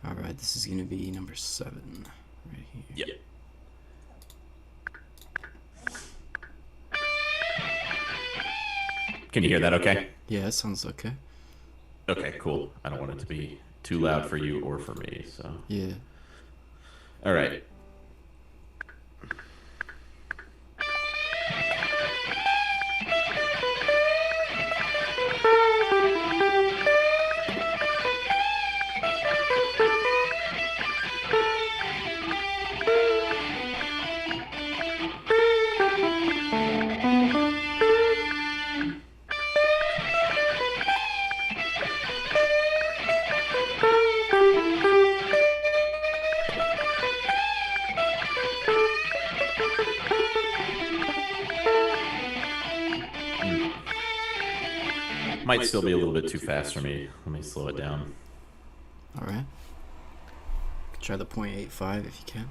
All right, this is going to be number 7 right here. Yep. Can you hear that okay? Yeah, that sounds okay. Okay, cool. I don't want it to be too loud for you or for me, so. Yeah. All right. Might still be a little bit too fast for me. Let me slow it down. All right. Try the 0.85 if you can.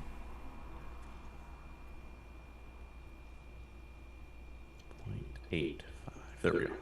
0.85. There we go.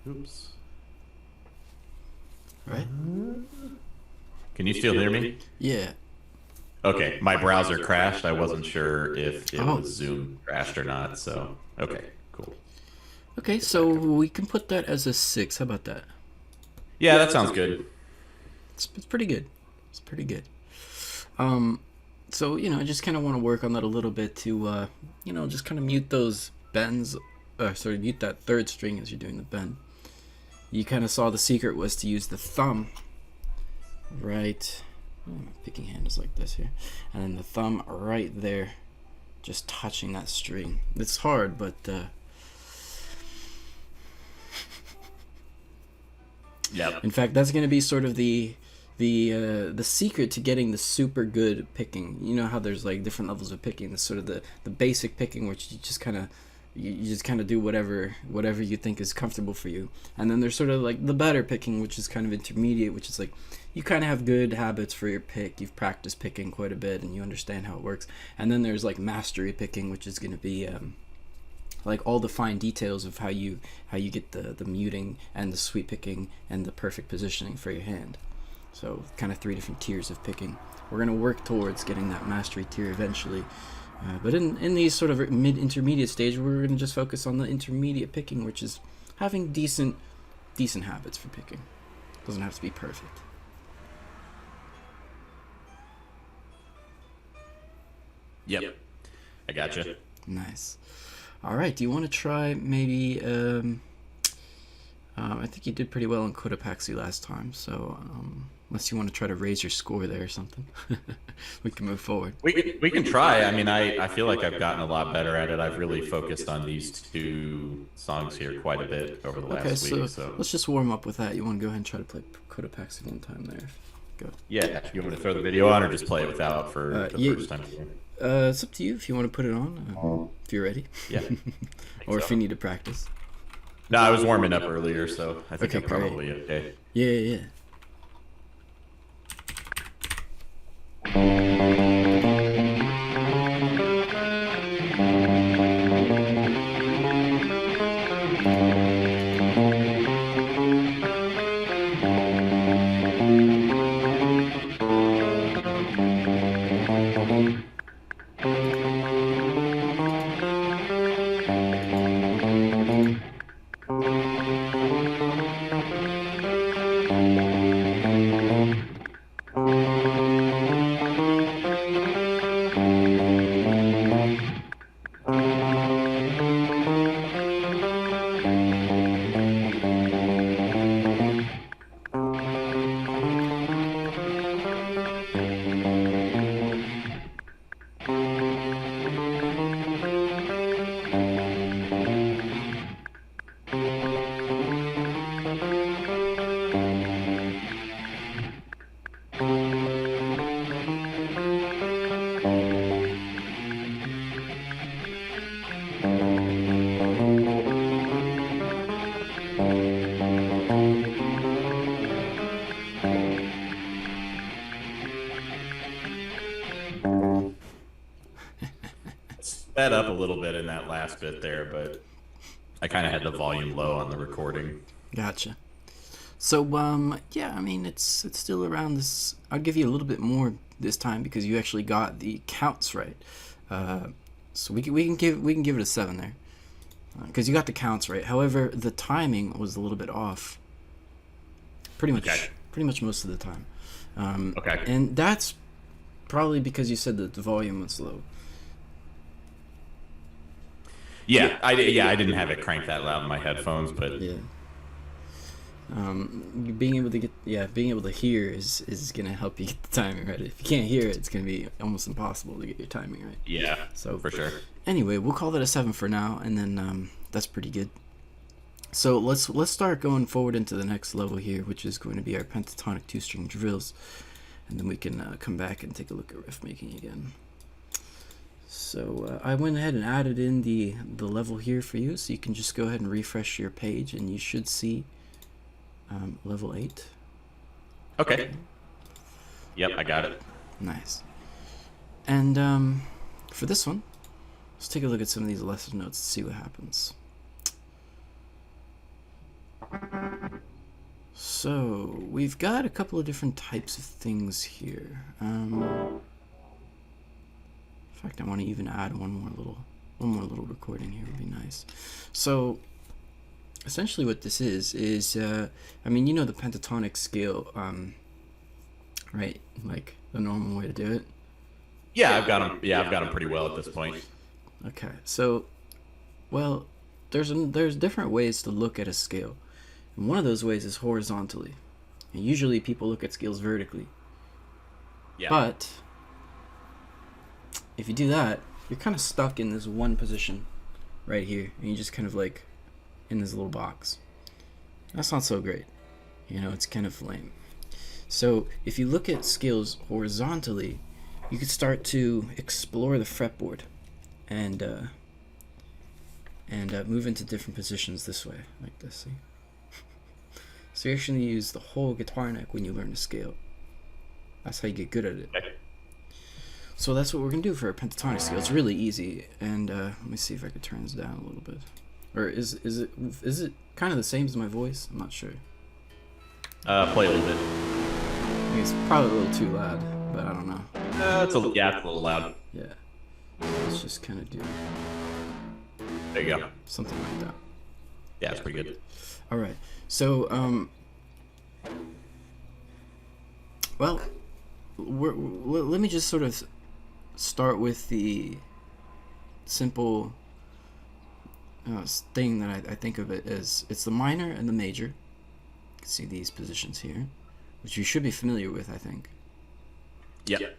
Oops. Right? Can you still hear me? Yeah. Okay, my browser crashed. I wasn't sure if it Oh. was Zoom crashed or not, so okay, cool. Okay, so we can put that as a 6. How about that? Yeah, that sounds good. It's pretty good. It's pretty good. So, I just kind of want to work on that a little bit to, just kind of mute those bends. Mute that third string as you're doing the bend. You kind of saw the secret was to use the thumb, right? My picking hand is like this here. And then the thumb right there, just touching that string. It's hard, but... Yep. In fact, that's going to be sort of the secret to getting the super good picking. You know how there's like different levels of picking. There's sort of the basic picking, which you just kind of do whatever you think is comfortable for you. And then there's sort of like the better picking, which is kind of intermediate, which is like you kind of have good habits for your pick. You've practiced picking quite a bit and you understand how it works. And then there's like mastery picking, which is going to be like all the fine details of how you get the muting and the sweep picking and the perfect positioning for your hand. So kind of 3 different tiers of picking. We're going to work towards getting that mastery tier eventually. But in these sort of mid-intermediate stage, we're going to just focus on the intermediate picking, which is having decent habits for picking. Doesn't have to be perfect. Yep. I gotcha. Nice. All right. Do you want to try maybe? I think you did pretty well in Cotopaxi last time, so unless you want to try to raise your score there or something, we can move forward. We can try. I mean, I feel like I've gotten a lot better at it. I've really focused on these 2 songs here quite a bit over the last week. So let's just warm up with that. You want to go ahead and try to play Cotopaxi one time there? Go. Yeah. You want me to throw the video on or just play it without for the first time? It's up to you if you want to put it on. If you're ready. Yeah. Or if you need to practice. No, I was warming up earlier, so I think Okay, I'm probably okay. Yeah. sped up a little bit in that last bit there, but I kind of had the volume low on the recording. Gotcha. So yeah, I mean it's still around this. I'll give you a little bit more this time because you actually got the counts right. So we can give it a 7 there because you got the counts right. However, the timing was a little bit off. Pretty much most of the time. Okay. And that's probably because you said that the volume was low. Yeah, I didn't have it cranked that loud in my headphones, but yeah. Being able to hear is gonna help you get the timing right. If you can't hear it, it's gonna be almost impossible to get your timing right. Yeah, so for sure. Anyway, we'll call that a 7 for now, and then that's pretty good. So let's start going forward into the next level here, which is going to be our pentatonic 2-string drills, and then we can come back and take a look at riff making again. So I went ahead and added in the level here for you, so you can just go ahead and refresh your page, and you should see level 8. Okay. Yep, I got it. Nice. And for this one, let's take a look at some of these lesser notes to see what happens. So we've got a couple of different types of things here. In fact, I want to even add one more little recording here. Would be nice. So essentially what this is I mean, you know the pentatonic scale, right? Like the normal way to do it. Yeah, I've got them. Yeah, I've got them pretty well at this point. Okay, so well, there's different ways to look at a scale, and one of those ways is horizontally, and usually people look at scales vertically. Yeah. But if you do that, you're kind of stuck in this one position right here, and you just kind of like in this little box. That's not so great. You know, it's kind of lame. So if you look at scales horizontally, you could start to explore the fretboard and move into different positions this way, like this. See? So you actually use the whole guitar neck when you learn to scale. That's how you get good at it. Okay. So that's what we're gonna do for a pentatonic scale. It's really easy, and let me see if I could turn this down a little bit. Or is it kind of the same as my voice? I'm not sure. Play a little bit. I think it's probably a little too loud, but I don't know. It's a little loud. Yeah. Let's just kind of do There you go. something like that. Yeah, it's pretty good. All right. So well, let me just sort of start with the simple thing that I think of it as. It's the minor and the major. You can see these positions here, which you should be familiar with, I think. Yep.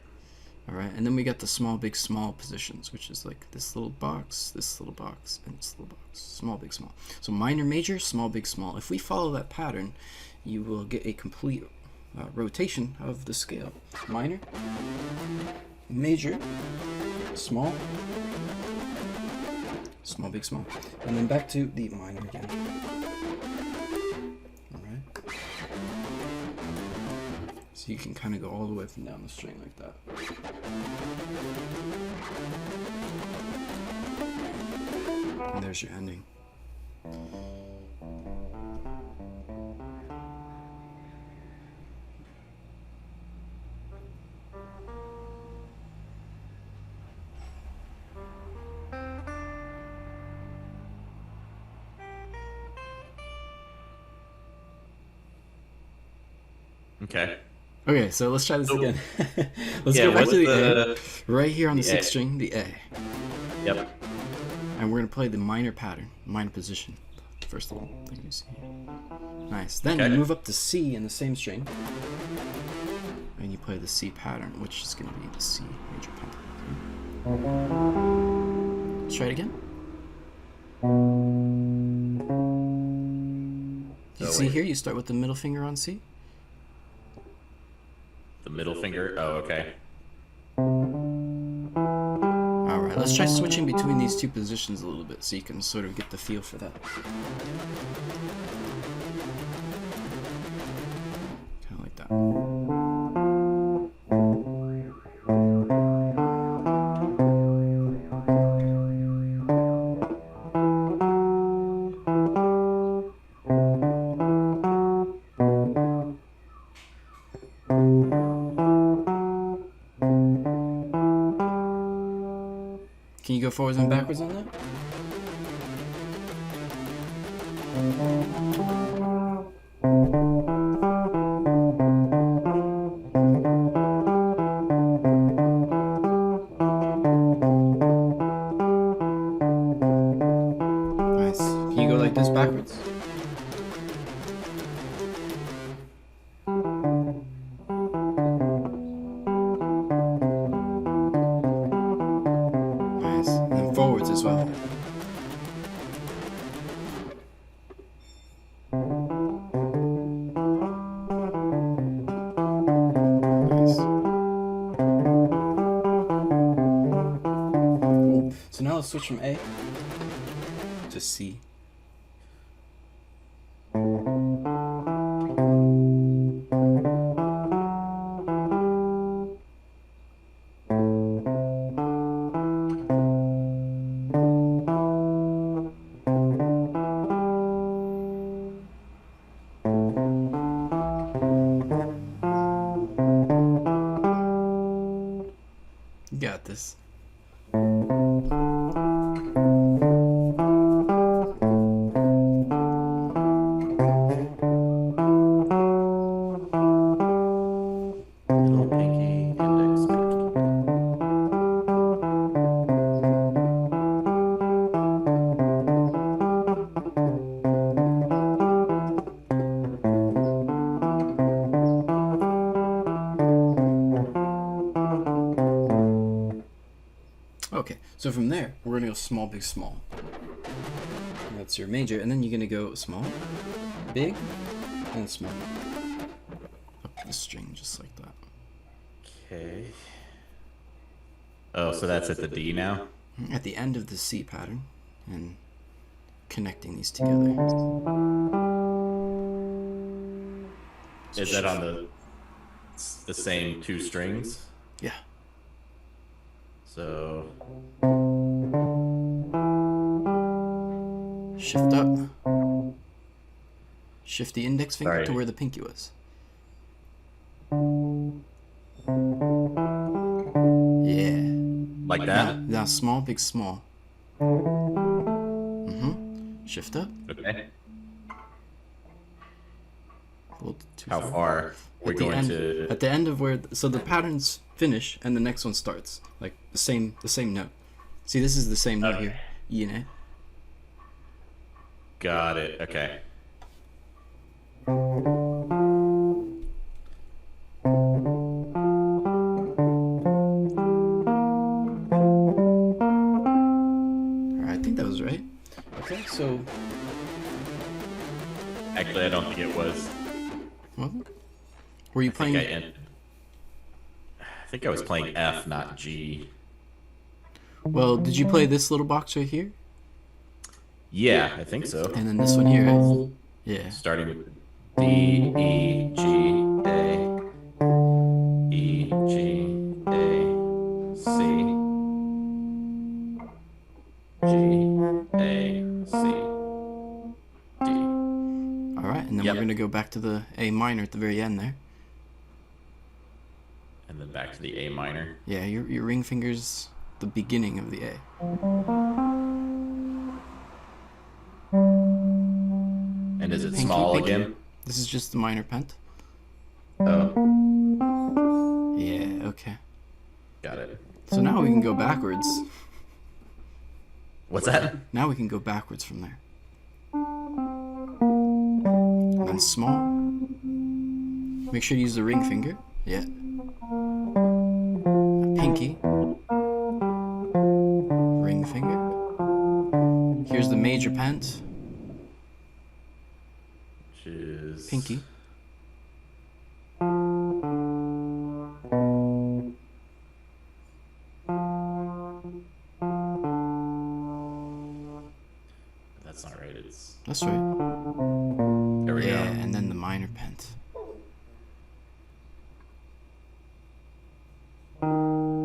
All right, and then we got the small, big, small positions, which is like this little box, and this little box. Small, big, small. So minor, major, small, big, small. If we follow that pattern, you will get a complete rotation of the scale. Minor, major, small, small, big, small. And then back to the minor again. All right. So you can kind of go all the way up and down the string like that. And there's your ending. Okay. Okay, so let's try this again. Let's go back to the A. Right here on the sixth string, the A. Yep. And we're going to play the minor pattern, minor position. First little thing you see here. Nice. Then you move up to C in the same string. And you play the C pattern, which is going to be the C major pentatonic. Let's try it again. You see here, you start with the middle finger on C. The middle finger? Oh, okay. Alright, let's try switching between these two positions a little bit so you can sort of get the feel for that. Kind of like that. Can you go forwards and backwards on that? Nice. Can you go like this backwards? Nice. And then forwards as well. Nice. Ooh. So now let's switch from A to C. You got this. Little pinky, index, pinky. Okay, so from there, we're gonna go small, big, small. That's your major, and then you're gonna go small, big, and small. Up the string, just like that. Okay. Oh, so that's at the D now? At the end of the C pattern, and connecting these together. Is that on the same two strings? Yeah. So Shift up. Shift the index finger Sorry. to where the pinky was. Yeah. like that? Now small, big, small. Shift up. Okay. A little too How far? We're At the going end, to. at the end of where so the patterns finish and the next one starts, like the same note. See, this is the same note Okay. here, E and A. Got it. Okay. I think that was right. Okay, so Actually, I don't think it was. well, were you I think playing? I think I was playing F, not G. Well, did you play this little box right here, Yeah, I think so. and then this one here? Right? Yeah. Starting with D, E, G, A, E, G, A, C, G, A, C, D. All right, and then Yep. we're gonna go back to the A minor at the very end there. And then back to the A minor. Yeah, your ring finger's the beginning of the A. And is it Pinky, small pinky. again? This is just the minor pent. Oh, Yeah. Okay. got it. So now we can go backwards. What's that? Now we can go backwards from there. And then small. Make sure to use the ring finger. Yeah. Pinky. Ring finger. Here's the major pent. Which is Pinky. That's not right. It's That's right. there we Yeah, go. and then the minor pent.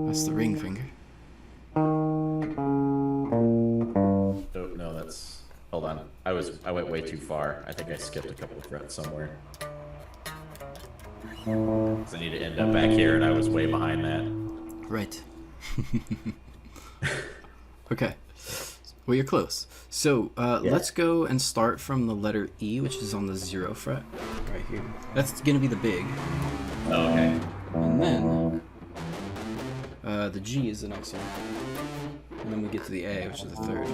That's the ring finger. Oh no, that's. Hold on. I went way too far. I think I skipped a couple of frets somewhere. Because I need to end up back here, and I was way behind that. Right. Okay. Well, you're close. So let's go and start from the letter E, which is on the 0 fret, right here. That's gonna be the big. Oh, okay. And then the G is the next one. And then we get to the A, which is the third.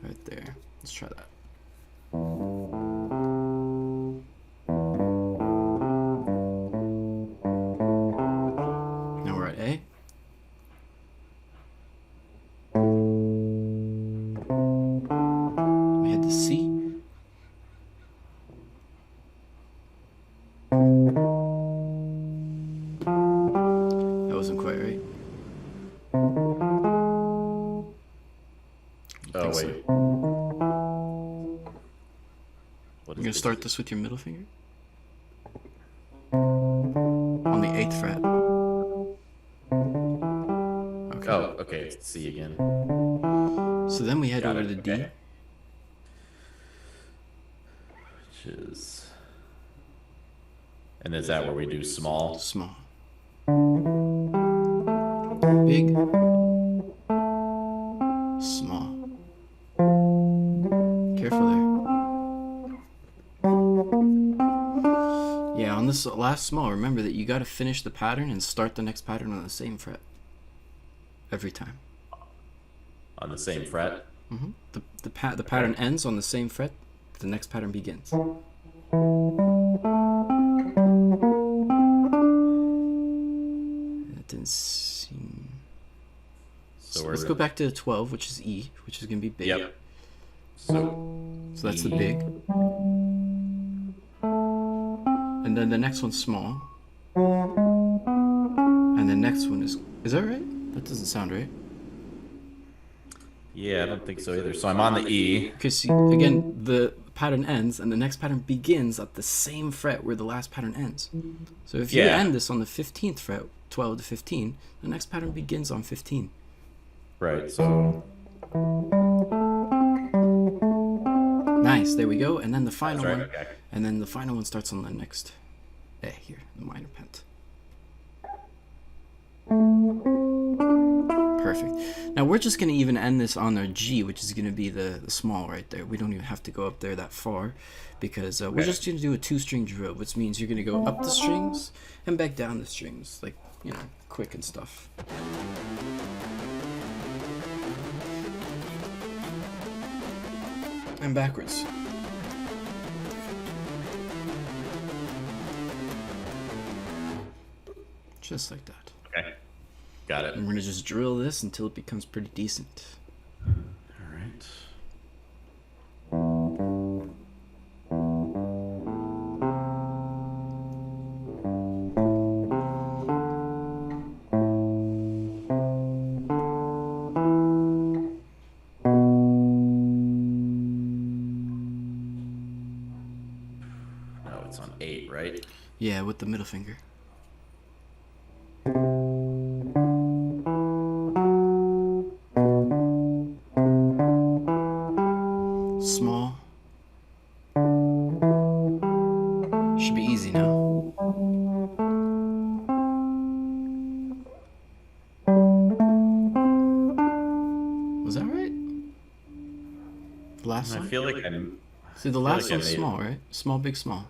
Right there. Let's try that. Now we're at A. We hit the C. That wasn't quite right. Oh, wait. You're gonna start this with your middle finger on the 8th fret. Okay. Oh, okay. It's C again. So then we head over to D. Okay. Which is... And is that where we do small? Small. Big. Small. Careful there. Yeah, on this last small, remember that you got to finish the pattern and start the next pattern on the same fret. Every time. On the same fret? Mm-hmm. The pattern ends on the same fret. The next pattern begins. That didn't seem... So let's go back to 12, which is E, which is going to be big. Yep. So that's the big. And then the next one's small. And the next one is that right? That doesn't sound right. Yeah, I don't think so either. So I'm on the E. Because again, the pattern ends and the next pattern begins at the same fret where the last pattern ends. So if you end this on the 15th fret, 12 to 15, the next pattern begins on 15. Right, so... Nice, there we go. And then the final one. Okay. And then the final one starts on the next A here, the minor pent. Perfect. Now we're just going to even end this on our G, which is going to be the small right there. We don't even have to go up there that far because we're just going to do a 2-string drill, which means you're going to go up the strings and back down the strings, like, you know, quick and stuff. And backwards. Just like that. Okay. Got it. And we're going to just drill this until it becomes pretty decent. All right. No, it's on 8, right? Yeah, with the middle finger. Small. Should be easy now. Was that right? The last one? I feel like I'm... See, the last one's small, right? Small, big, small.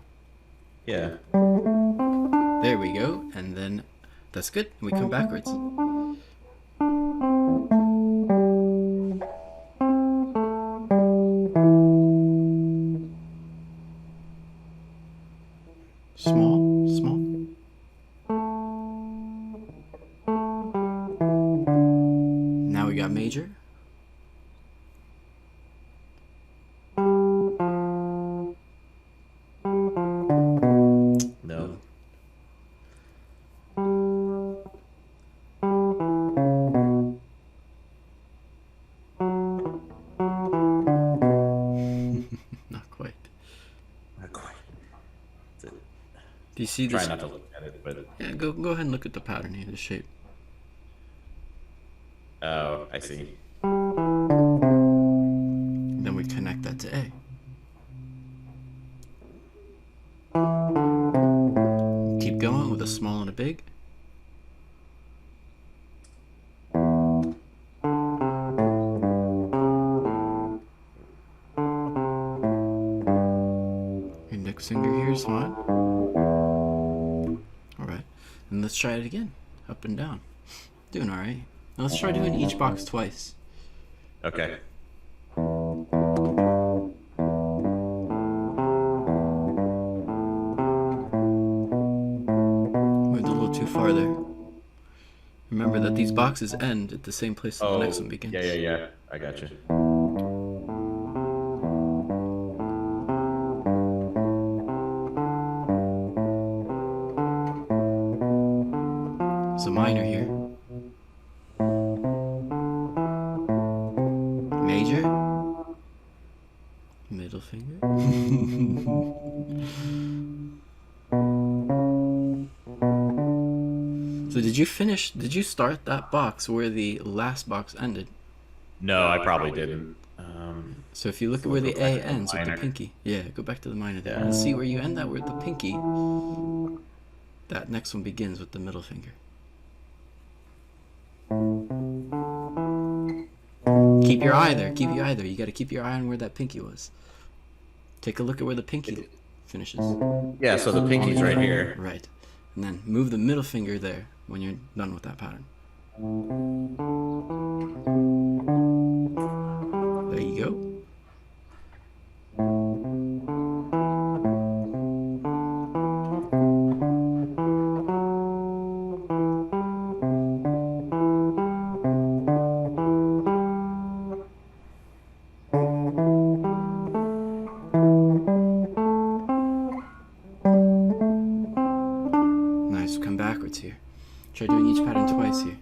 Yeah. There we go. And then that's good. We come backwards. Small, small. Now we got major. No. Not quite. Not quite. Do you see Try this? not to look at it, but... Yeah, go ahead and look at the pattern here, the shape. Oh, I see. Then we connect that to A. Keep keep going with a small and a big. Your next finger here is fine. Alright, and let's try it again. Up and down. Doing alright. Now let's try doing each box twice. Okay. Moved a little too far there. Remember that these boxes end at the same place that the next one begins. Yeah. I got you. There's a minor here. Major. Middle finger. So did you start that box where the last box ended? No, I probably didn't. So if you look at where the A ends with the pinky, yeah, go back to the minor there and see where you end that with the pinky. That next one begins with the middle finger. Keep your eye there. Keep your eye there. You got to keep your eye on where that pinky was. Take a look at where the pinky finishes. Yeah, so the pinky's right here. Right. And then move the middle finger there when you're done with that pattern. There you go. Nice, come backwards here. Try doing each pattern twice here.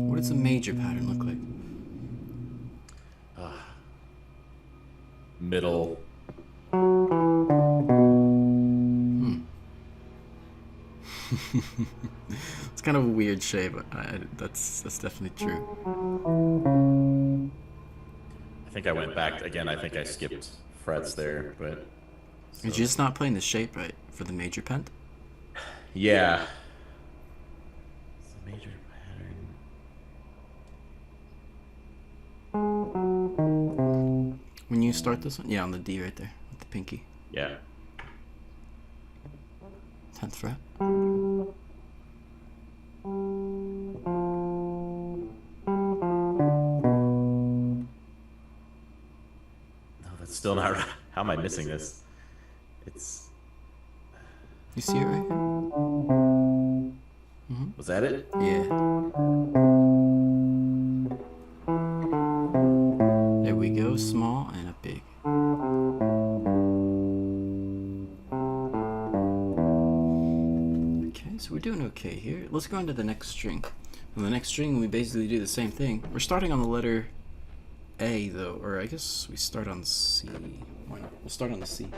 What does a major pattern look like? Middle. It's kind of a weird shape. That's definitely true. I think I went back again. I think I skipped frets there, but You're just not playing the shape right for the major pent. yeah. It's a major pattern. When you start this one, yeah, on the D right there with the pinky. Yeah. 10th fret. No, that's still not right. How am I missing this? It's. You see it right here? Was that it? Yeah. There we go, small and a big. Okay, so we're doing okay here. Let's go into the next string. On the next string, we basically do the same thing. We're starting on the letter A, though, or I guess we start on C. Why not? We'll start on the C.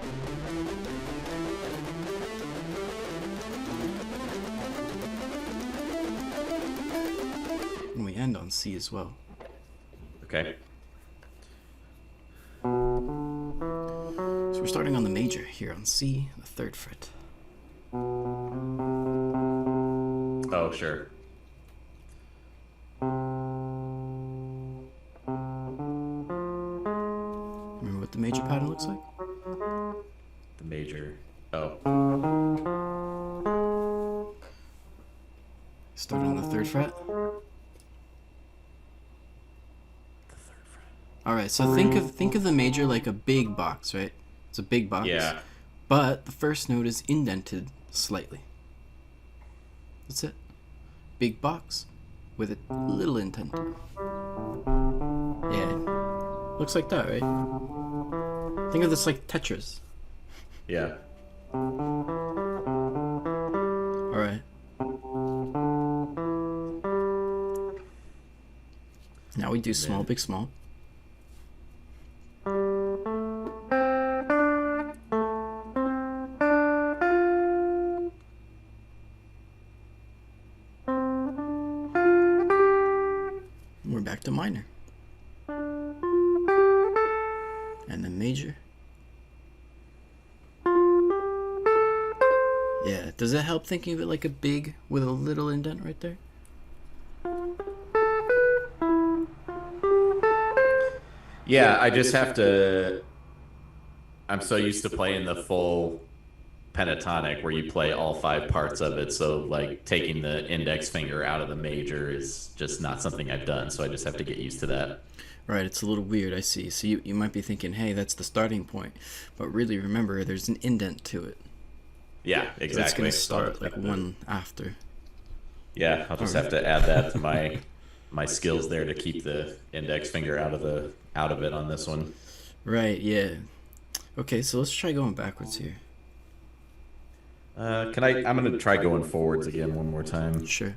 And we end on C as well. Okay. So we're starting on the major here on C, the 3rd fret. Oh, sure. Remember what the major pattern looks like? The major. Oh. Start on the 3rd fret. All right, so think of the major like a big box, right? It's a big box. Yeah. But the first note is indented slightly. That's it. Big box with a little indent. Yeah. Looks like that, right? Think of this like Tetris. Yeah. All right. Now we do small, big, small. minor. And then major. Yeah, does that help thinking of it like a big with a little indent right there? Yeah, I just have to. I'm so used to playing the full pentatonic where you play all 5 parts of it. So, like, taking the index finger out of the major is just not something I've done. So, I just have to get used to that. Right, it's a little weird, I see. So, you might be thinking, hey, that's the starting point. But really, remember, there's an indent to it. Yeah, exactly. So it's going to start like one after. Yeah, I'll just have to add that to my skills there to keep the index finger out of it on this one. Right, yeah. Okay, so let's try going backwards here. I'm going to try going forwards again one more time. Sure.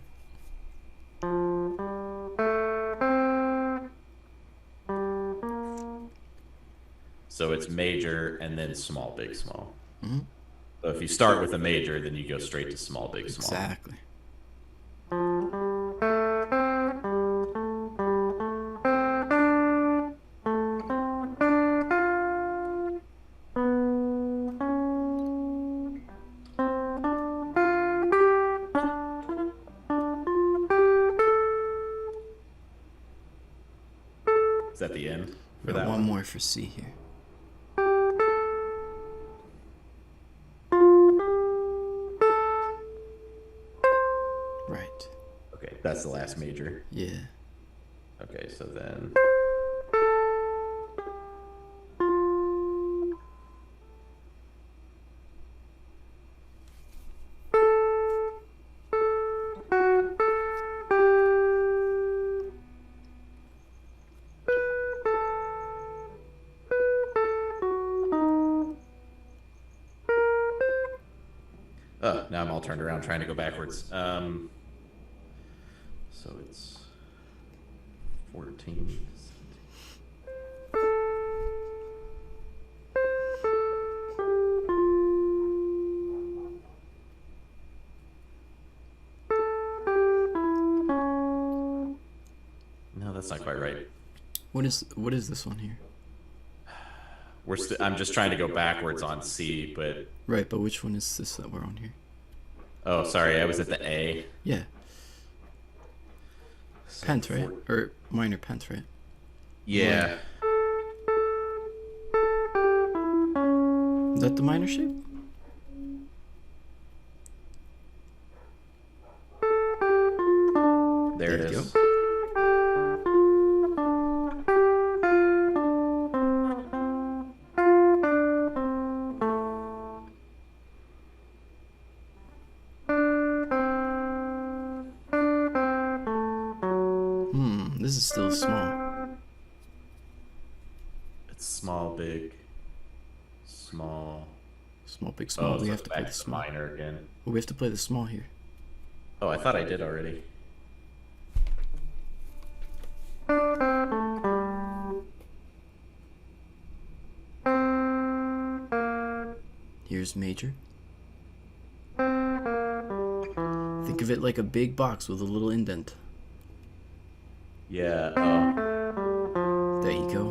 So it's major and then small, big, small. Mm-hmm. So if you start with a major, then you go straight to small, big, small. Exactly. Is that the end for Got that one more for C here. Right. Okay, that's the last major. Yeah. Okay, so then. Oh, now I'm all turned around trying to go backwards. So it's 14. No, that's not quite right. What is this one here? I'm just trying to go backwards on C, but right. But which one is this that we're on here? Oh, sorry, I was at the A. Yeah. So pent, right? Or minor pent, right? Yeah. Is that the minor shape? There it is. Go. This is still small. It's small, big, small. Small, big, small. We have to play the small. Minor again. Well, we have to play the small here. Oh, I thought I did already. Here's major. Think of it like a big box with a little indent. Yeah. There you go.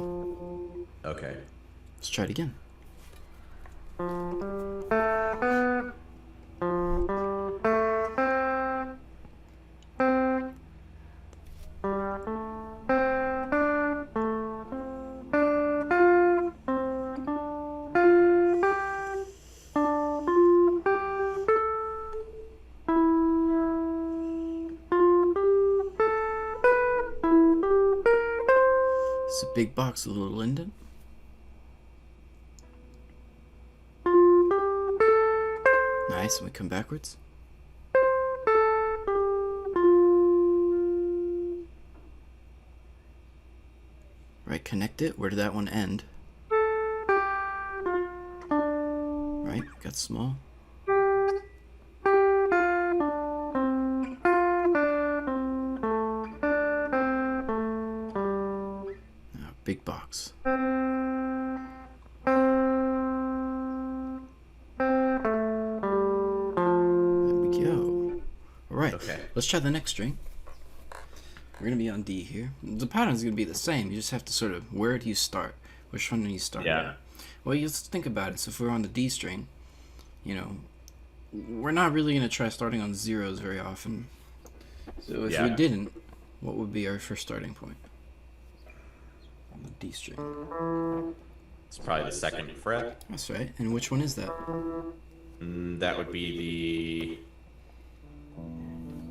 Okay. Let's try it again. It's a big box with a little indent. Nice, and we come backwards. Right, connect it. Where did that one end? Right, got small. Big box. There we go. All right. Okay. Let's try the next string. We're gonna be on D here. The pattern's gonna be the same. You just have to sort of, where do you start? Which one do you start? Yeah. Well, you just think about it. So if we're on the D string, we're not really gonna try starting on zeros very often. So if we didn't, what would be our first starting point on the D string? It's probably the second fret. That's right. And which one is that? That would be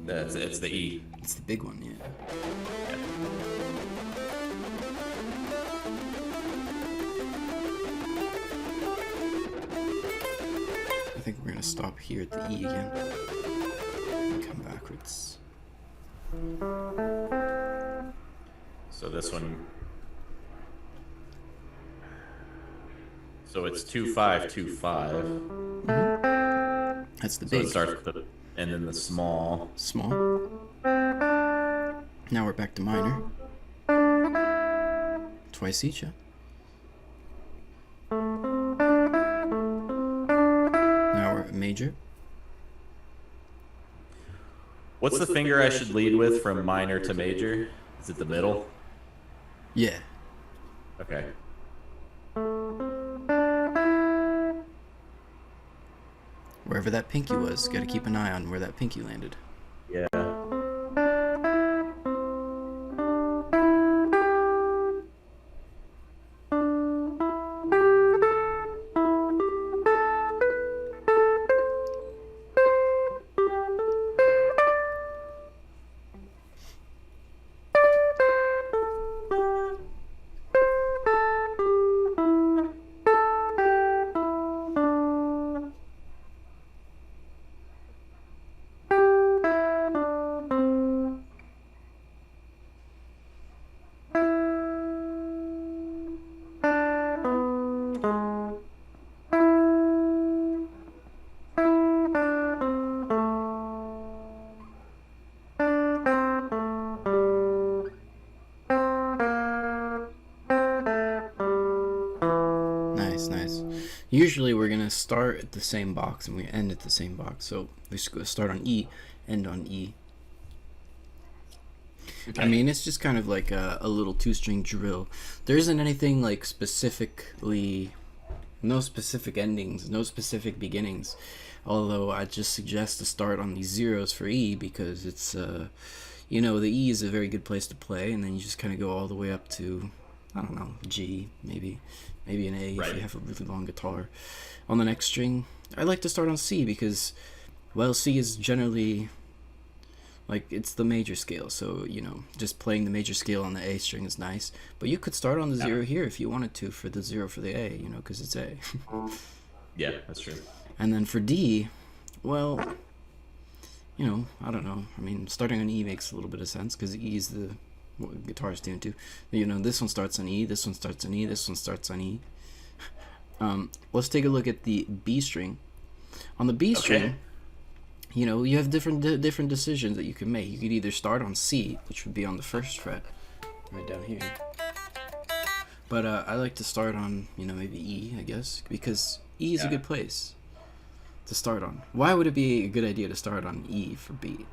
it's the E. It's the big one, yeah. I think we're gonna stop here at the E again and come backwards. So this one. So it's 2-5-2-5. Mm-hmm. That's the big. So it starts with the, and then the small. Small. Now we're back to minor. Twice each, yeah. Now we're at major. What's the finger I should lead with from minor to major? Is it the middle? Yeah. Okay. Wherever that pinky was, gotta keep an eye on where that pinky landed. Yeah. Nice. Usually we're gonna start at the same box and we end at the same box. So we start on E, end on E. Okay. I mean, it's just kind of like a little two-string drill. There isn't anything like specifically, no specific endings, no specific beginnings. Although I just suggest to start on these zeros for E because it's, the E is a very good place to play, and then you just kind of go all the way up to, I don't know, G, maybe an A if you have a really long guitar. On the next string, I like to start on C because, well, C is generally, like, it's the major scale, so, just playing the major scale on the A string is nice. But you could start on the zero here if you wanted to for the zero for the A, because it's A. Yeah, that's true. And then for D, well, I don't know. I mean, starting on E makes a little bit of sense because E is the guitar is tuned to. This one starts on E, this one starts on E, this one starts on E. Let's take a look at the B string. On the B string, you have different decisions that you can make. You could either start on C, which would be on the first fret, right down here. But I like to start on, maybe E, I guess, because E is a good place to start on. Why would it be a good idea to start on E for B?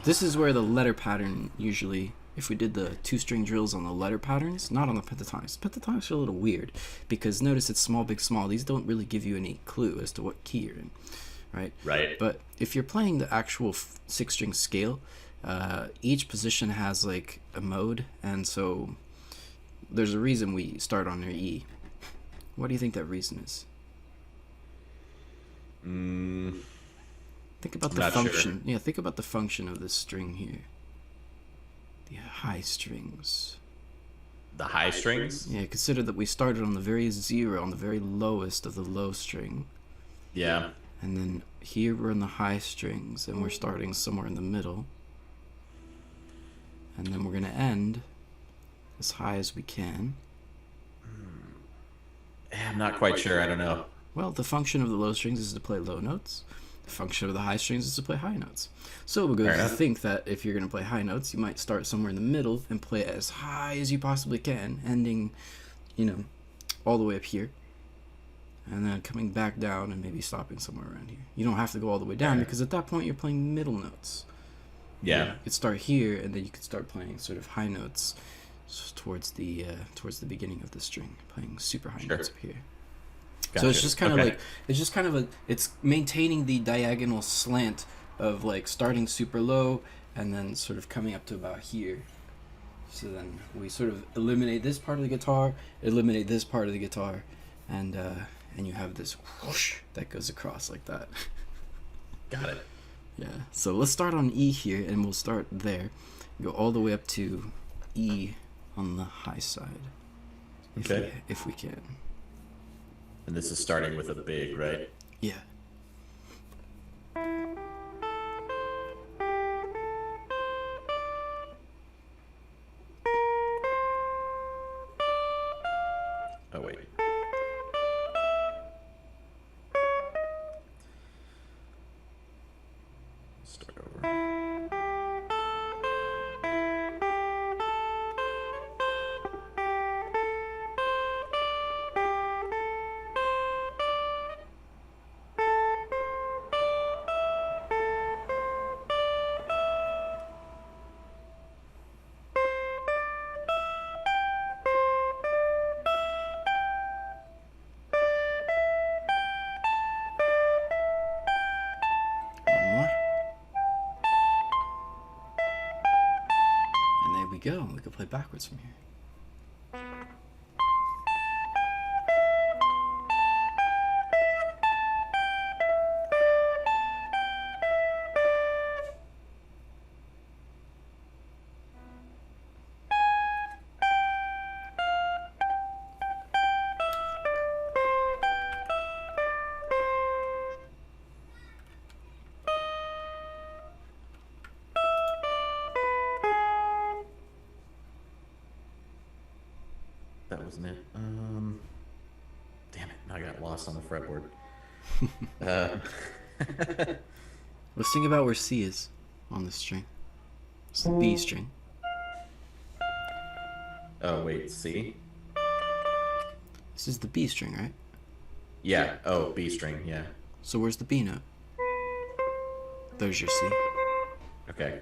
This is where the letter pattern usually, if we did the two-string drills on the letter patterns, not on the pentatonics. Pentatonics are a little weird because notice it's small, big, small. These don't really give you any clue as to what key you're in, right? Right. But if you're playing the actual six-string scale, each position has like a mode, and so there's a reason we start on E. What do you think that reason is? Think about the function. Sure. Yeah, think about the function of this string here. The high strings. The high strings? Yeah, consider that we started on the very zero, on the very lowest of the low string. Yeah. And then here we're in the high strings, and we're starting somewhere in the middle. And then we're going to end as high as we can. I'm not quite sure. I don't know. Well, the function of the low strings is to play low notes. The function of the high strings is to play high notes. So we're going to think that if you're going to play high notes, you might start somewhere in the middle and play as high as you possibly can, ending, all the way up here. And then coming back down and maybe stopping somewhere around here. You don't have to go all the way down because at that point you're playing middle notes. Yeah. You could start here, and then you could start playing sort of high notes towards the beginning of the string, playing super high notes up here. Gotcha. So it's just kind of like it's maintaining the diagonal slant of like starting super low and then sort of coming up to about here. So then we sort of eliminate this part of the guitar, eliminate this part of the guitar, and you have this whoosh that goes across like that. Got it. Yeah. So let's start on E here, and we'll start there, go all the way up to E on the high side. If we can. And this is starting with a big, right? Yeah. Oh, wait. Start over. Go. We could play backwards from here. That wasn't it. Damn it! I got lost on the fretboard. Let's think about where C is on the string. It's the B string. Oh wait, C. This is the B string, right? Yeah. Oh, B string. Yeah. So where's the B note? There's your C. Okay.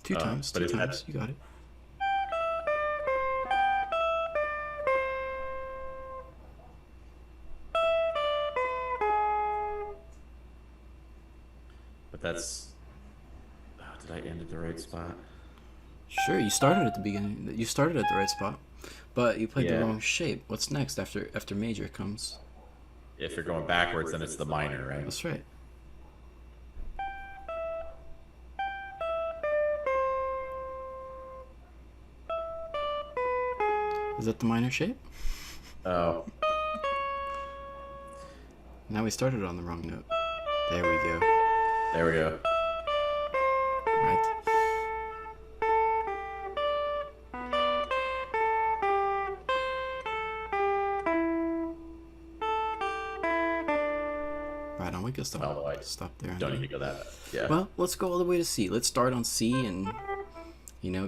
Two times. You got it. But that's... Oh, did I end at the right spot? Sure, you started at the beginning. You started at the right spot, but you played Yeah. the wrong shape. What's next after major comes? If you're going backwards, then it's the minor, right? That's right. Is that the minor shape? Oh. Now we started on the wrong note. There we go. There we go. Right. Right on, we can stop, Oh, stop there. Don't need to go that. Yeah. Well, let's go all the way to C. Let's start on C and,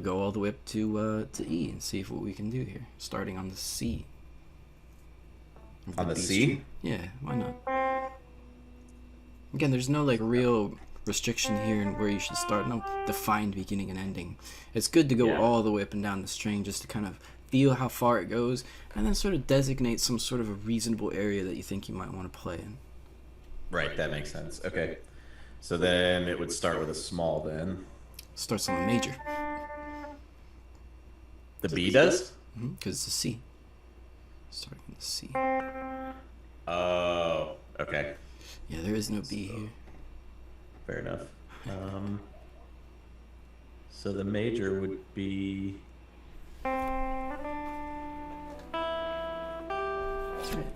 go all the way up to E and see what we can do here. Starting on the C. On the B C? string. Yeah, why not? Again, there's no real restriction here in where you should start. No defined beginning and ending. It's good to go all the way up and down the string just to kind of feel how far it goes and then sort of designate some sort of a reasonable area that you think you might want to play in. Right, that makes sense. Okay. So then it would start with a small then. Starts on the major. The B does? Because it's a C. Starting with the C. Oh, okay. Yeah, there is no B here. Fair enough. So the major would be... That's right.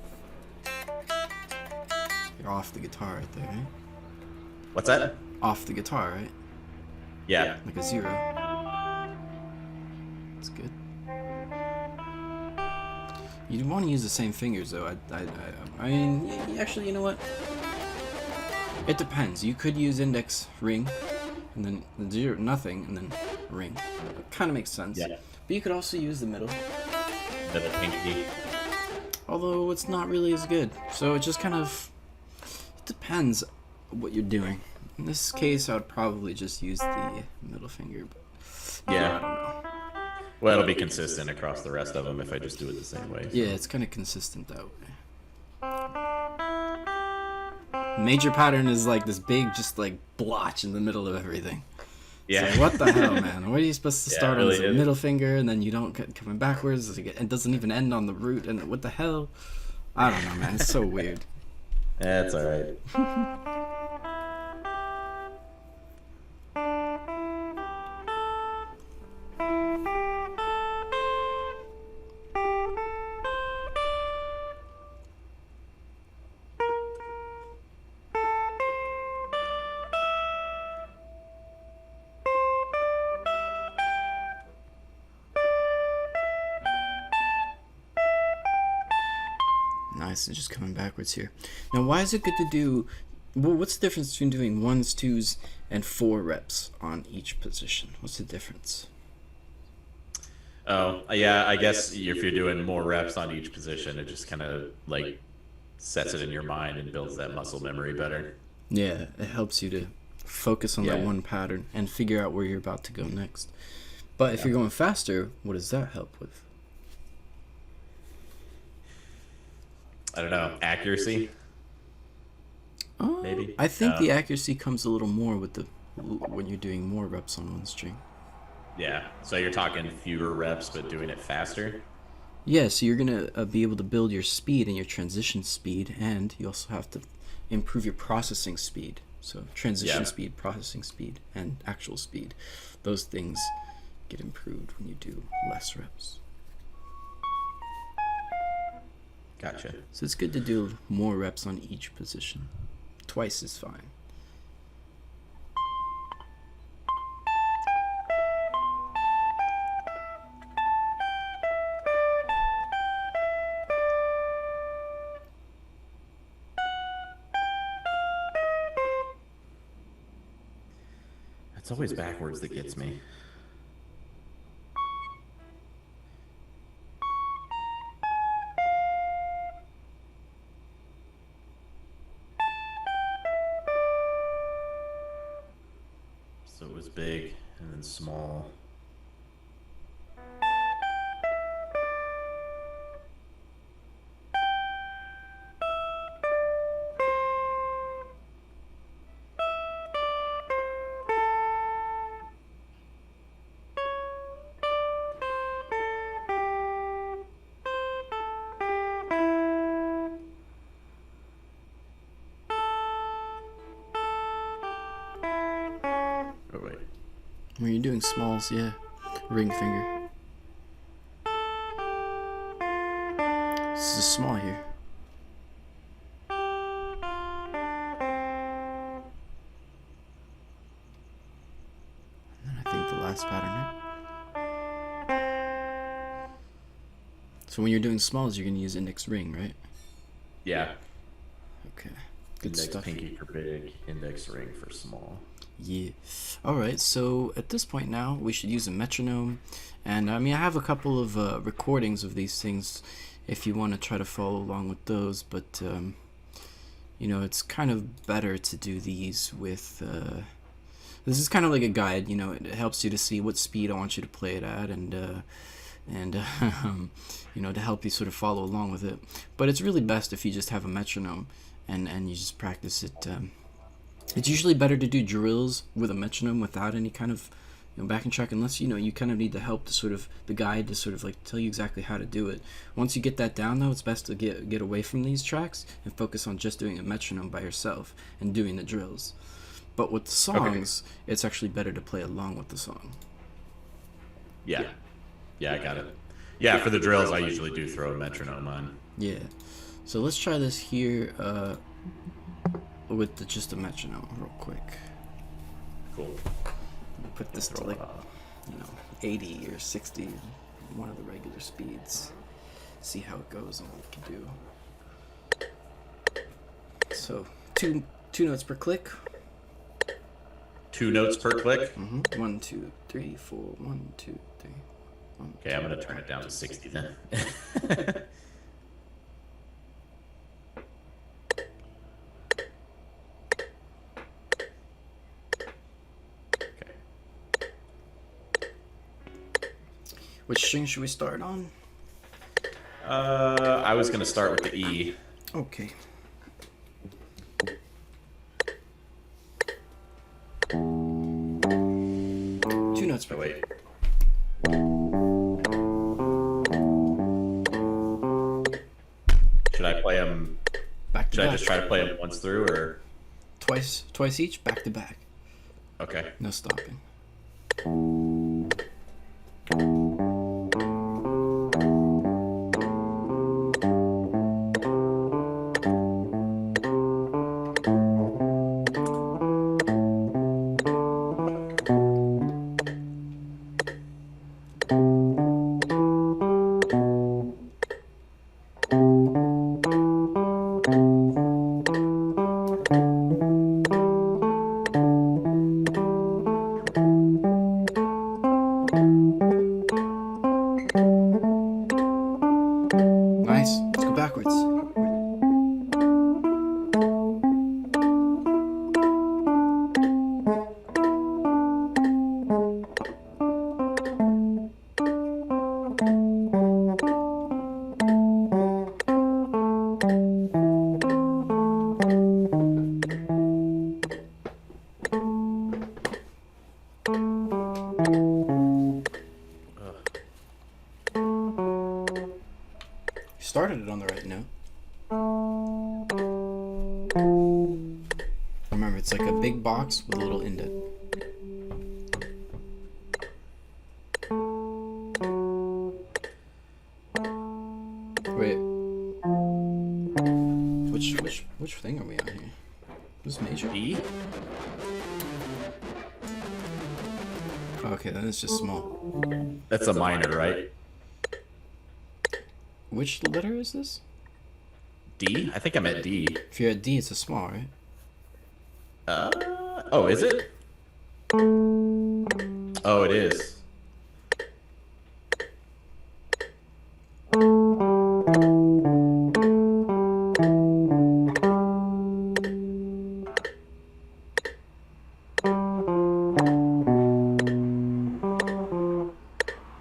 You're off the guitar right there, right? What's that? Off the guitar, right? Yeah. Like a 0. That's good. You want to use the same fingers, though. I mean, actually, you know what? It depends. You could use index ring, and then the 0 nothing, and then ring. It kind of makes sense. Yeah. But you could also use the middle. middle pinky. Although it's not really as good. So it just kind of it depends what you're doing. In this case, I would probably just use the middle finger. But Yeah. I don't know. Well, it'll be consistent across the rest of them if I just do it the same way. So. Yeah, it's kind of consistent that way. Major pattern is like this big, just like blotch in the middle of everything. Yeah. So what the hell, man? What are you supposed to start really on the middle finger, and then you don't get coming backwards? It doesn't even end on the root, and what the hell? I don't know, man. It's so weird. That's all right. Nice, and just coming backwards here. Now, why is it good to do? Well, what's the difference between doing 1s, 2s, and 4 reps on each position? What's the difference? Oh, yeah, I guess if you're doing more reps on each position, it just kind of like sets it in your mind and builds that muscle memory better. Yeah, it helps you to focus on that Yeah. one pattern and figure out where you're about to go next. But if you're going faster, what does that help with? I don't know, accuracy? Maybe. I think the accuracy comes a little more with the when you're doing more reps on one string. Yeah, so you're talking fewer reps but doing it faster? Yeah, so you're going to be able to build your speed and your transition speed, and you also have to improve your processing speed. So transition speed, processing speed, and actual speed. Those things get improved when you do less reps. Gotcha. So it's good to do more reps on each position. Twice is fine. It's always backwards that gets me. So it was big and then small. Oh, wait. When you're doing smalls, yeah. Ring finger. This is small here. And then I think the last pattern here. So when you're doing smalls, you're going to use index ring, right? Yeah. Okay. Good Index stuff. pinky for big, index ring for small. Yeah. Alright, so at this point now, we should use a metronome. And I mean, I have a couple of recordings of these things if you want to try to follow along with those. But, you know, it's kind of better to do these with... this is kind of like a guide, you know, it helps you to see what speed I want you to play it at and you know, to help you sort of follow along with it. But it's really best if you just have a metronome and you just practice it. It's usually better to do drills with a metronome without any kind of, you know, backing track, unless, you know, you kind of need the help to sort of, the guide to sort of like tell you exactly how to do it. Once you get that down though, it's best to get away from these tracks and focus on just doing a metronome by yourself and doing the drills. But with the songs, it's actually better to play along with the song. Yeah. Yeah, I got it. Yeah, for the drills, I usually do throw a metronome on. Yeah. So let's try this here with just a metronome real quick. Cool. Put this to like, you know, 80 or 60, one of the regular speeds. See how it goes and what we can do. So two notes per click. 2 notes per click. 1, 2, 3, 4. 1, 2, 3. Okay, I'm gonna turn it down to 60 then. Okay. Which string should we start on? I was gonna start with the E. Okay. Two notes per Oh, wait. Should I play them? Back to Should I back. just try to play them once through, or? Twice each, back to back. Okay. No stopping. Nice. Let's go backwards. Started it on the right note. Remember, it's like a big box with a little indent. Wait. Which thing are we on here? What's major? E? Oh, okay, then it's just small. That's a minor, right? Which letter is this? D? I think I'm at D. If you're at D, it's a small, right? Oh, is it? Oh, it is.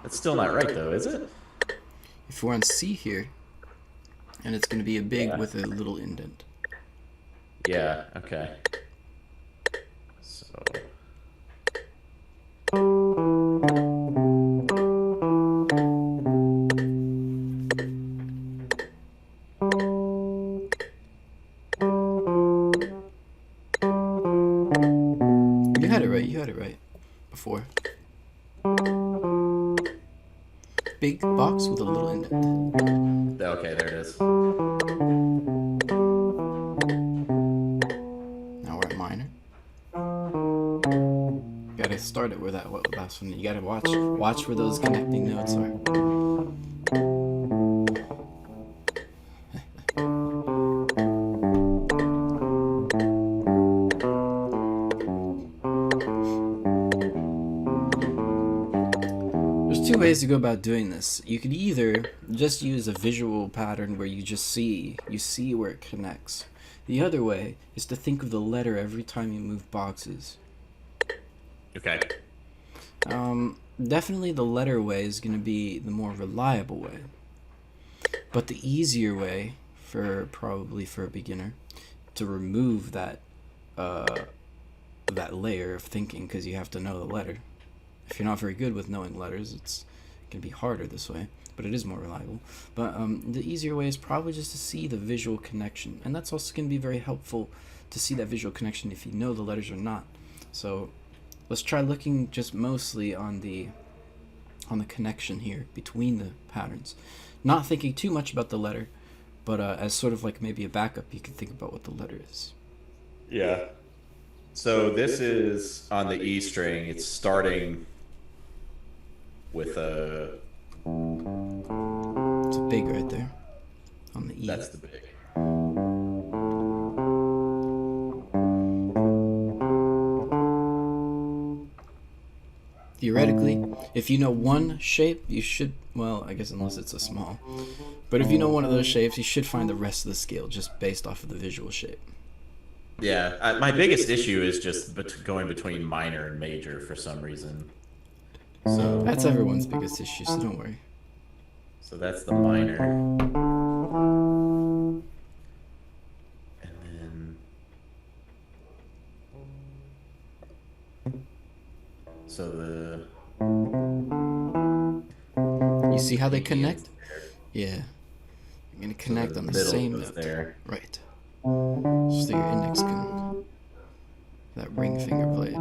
That's still not right, though, is it? If we're on C here, and it's going to be a big Yeah. with a little indent. Yeah, okay. So. You had it right before. Big box with a little indent. Okay, there it is. Now we're at minor. Gotta start it where that last one. You gotta watch where those connecting notes are. There's two ways to go about doing this. You could either just use a visual pattern where you see where it connects. The other way is to think of the letter every time you move boxes. Okay. Definitely the letter way is going to be the more reliable way. But the easier way, probably for a beginner, to remove that layer of thinking, because you have to know the letter. If you're not very good with knowing letters, it's going to be harder this way, but it is more reliable. But the easier way is probably just to see the visual connection, and that's also going to be very helpful to see that visual connection if you know the letters or not. So let's try looking just mostly on the connection here between the patterns, not thinking too much about the letter, but as sort of like maybe a backup, you can think about what the letter is. Yeah. So this is on the E string. It's starting with a. It's a big right there on the E. That's the big. You ready? theoretically, if you know one shape, you should, well, I guess unless it's a small, but if you know one of those shapes, you should find the rest of the scale just based off of the visual shape. Yeah, my biggest issue is just going between minor and major for some reason. So That's everyone's biggest issue, so don't worry. so that's the minor, and then so the You see how they E is connect? there. Yeah. You're going to So connect on the middle same goes note. there. Right. Just so your index can, that ring finger blade.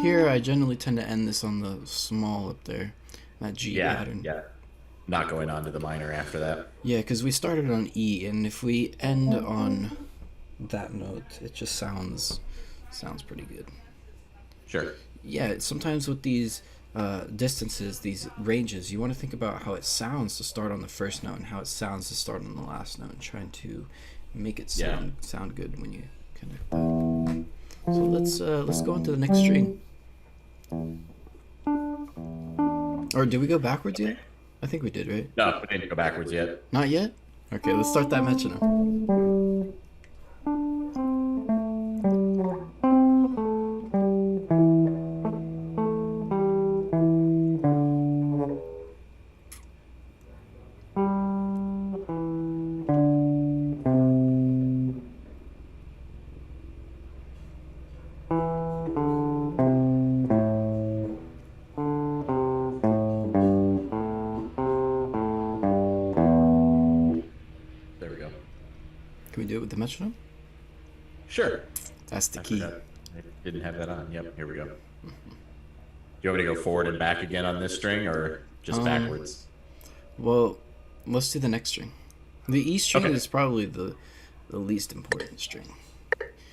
Here, I generally tend to end this on the small up there, that G Yeah, pattern. yeah. Not going on to the minor after that. Yeah, because we started on E, and if we end on that note, it just sounds pretty good. Sure. Yeah, sometimes with these distances, these ranges, you want to think about how it sounds to start on the first note and how it sounds to start on the last note, and trying to make it sound good when you connect that. So let's go on to the next string. Or did we go backwards yet? I think we did, right? No, we didn't go backwards yet. Not yet? Okay, let's start that metronome. There we go. Can we do it with the metronome? Sure. That's the I key. forgot. I didn't have that on. Yep, here we go. Do you want me to go forward and back again on this string, or just backwards? Well, let's do the next string. The E string Okay. is probably the least important string.